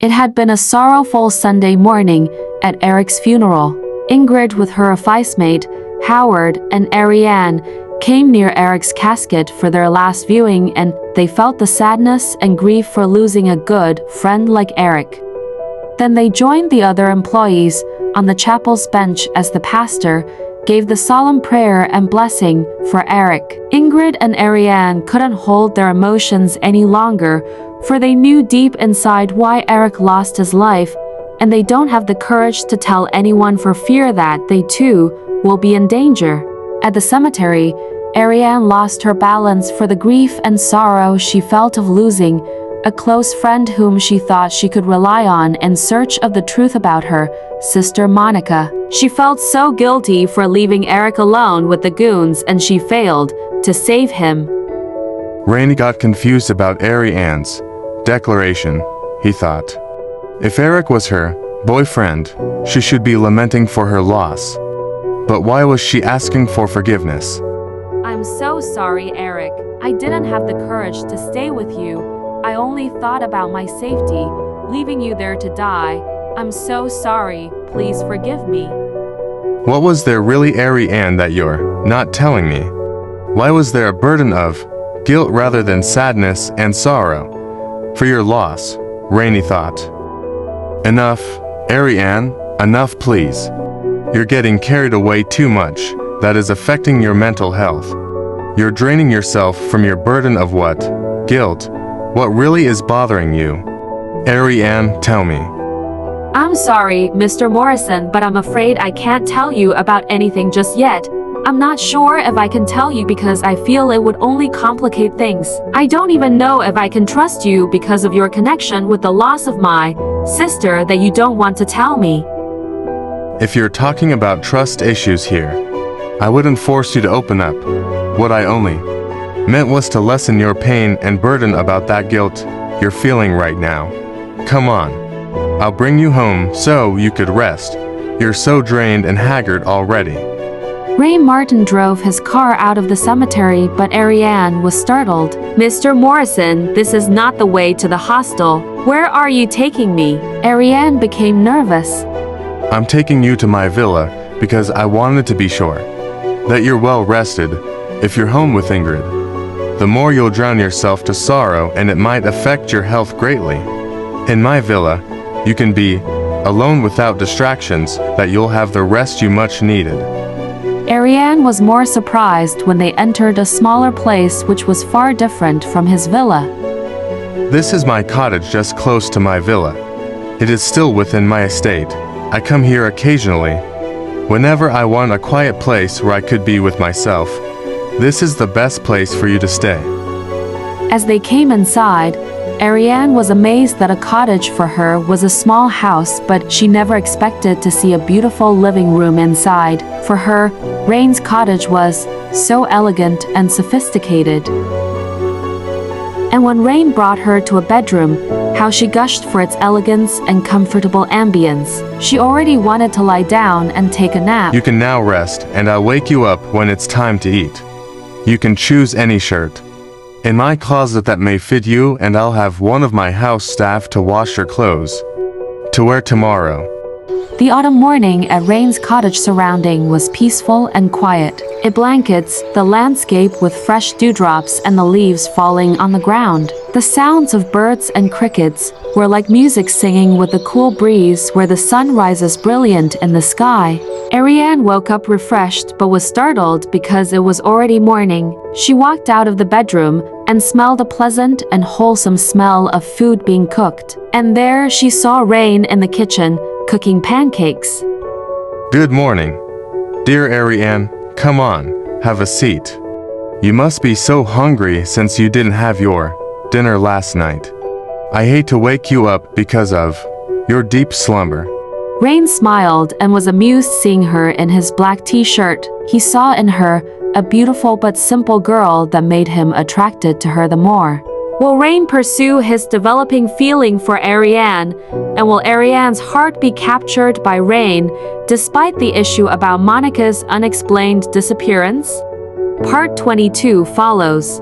It had been a sorrowful Sunday morning at Eric's funeral. Ingrid with her office-mate, Howard, and Ariane came near Eric's casket for their last viewing, and they felt the sadness and grief for losing a good friend like Eric. Then they joined the other employees on the chapel's bench as the pastor gave the solemn prayer and blessing for Eric. Ingrid and Ariane couldn't hold their emotions any longer, for they knew deep inside why Eric lost his life, and they don't have the courage to tell anyone for fear that they too will be in danger. At the cemetery, Ariane lost her balance for the grief and sorrow she felt of losing a close friend whom she thought she could rely on in search of the truth about her sister Monica. She felt so guilty for leaving Eric alone with the goons, and she failed to save him. Rainey got confused about Ariane's declaration, he thought. If Eric was her boyfriend, she should be lamenting for her loss. But why was she asking for forgiveness? I'm so sorry, Eric. I didn't have the courage to stay with you. I only thought about my safety, leaving you there to die. I'm so sorry. Please forgive me. What was there really, Ariane, that you're not telling me? Why was there a burden of guilt rather than sadness and sorrow for your loss? Rainey thought. Enough, Ariane, enough please. You're getting carried away too much. That is affecting your mental health. You're draining yourself from your burden of what? Guilt. What really is bothering you? Ariane, tell me. I'm sorry, Mr. Morrison, but I'm afraid I can't tell you about anything just yet. I'm not sure if I can tell you because I feel it would only complicate things. I don't even know if I can trust you because of your connection with the loss of my sister that you don't want to tell me. If you're talking about trust issues here, I wouldn't force you to open up. What I only meant was to lessen your pain and burden about that guilt you're feeling right now. Come on. I'll bring you home so you could rest. You're so drained and haggard already. Ray Martin drove his car out of the cemetery, but Ariane was startled. Mr. Morrison, this is not the way to the hostel. Where are you taking me? Ariane became nervous. I'm taking you to my villa because I wanted to be sure that you're well rested. If you're home with Ingrid, the more you'll drown yourself to sorrow, and it might affect your health greatly. In my villa, you can be alone without distractions, that you'll have the rest you much needed. Ariane was more surprised when they entered a smaller place which was far different from his villa. This is my cottage just close to my villa. It is still within my estate. I come here occasionally, whenever I want a quiet place where I could be with myself. This is the best place for you to stay. As they came inside, Ariane was amazed that a cottage for her was a small house, but she never expected to see a beautiful living room inside. For her, Rain's cottage was so elegant and sophisticated. And when Rain brought her to a bedroom, how she gushed for its elegance and comfortable ambience. She already wanted to lie down and take a nap. You can now rest, and I'll wake you up when it's time to eat. You can choose any shirt in my closet that may fit you, and I'll have one of my house staff to wash your clothes to wear tomorrow. The autumn morning at Rain's cottage surrounding was peaceful and quiet. It blankets the landscape with fresh dewdrops and the leaves falling on the ground. The sounds of birds and crickets were like music singing with the cool breeze where the sun rises brilliant in the sky. Ariane woke up refreshed but was startled because it was already morning. She walked out of the bedroom and smelled a pleasant and wholesome smell of food being cooked. And there she saw Rain in the kitchen, cooking pancakes. Good morning, dear Ariane. Come on, have a seat. You must be so hungry since you didn't have your dinner last night. I hate to wake you up because of your deep slumber. Rain smiled and was amused seeing her in his black t-shirt. He saw in her a beautiful but simple girl that made him attracted to her the more. Will Rain pursue his developing feeling for Ariane, and will Ariane's heart be captured by Rain, despite the issue about Monica's unexplained disappearance? Part 22 follows.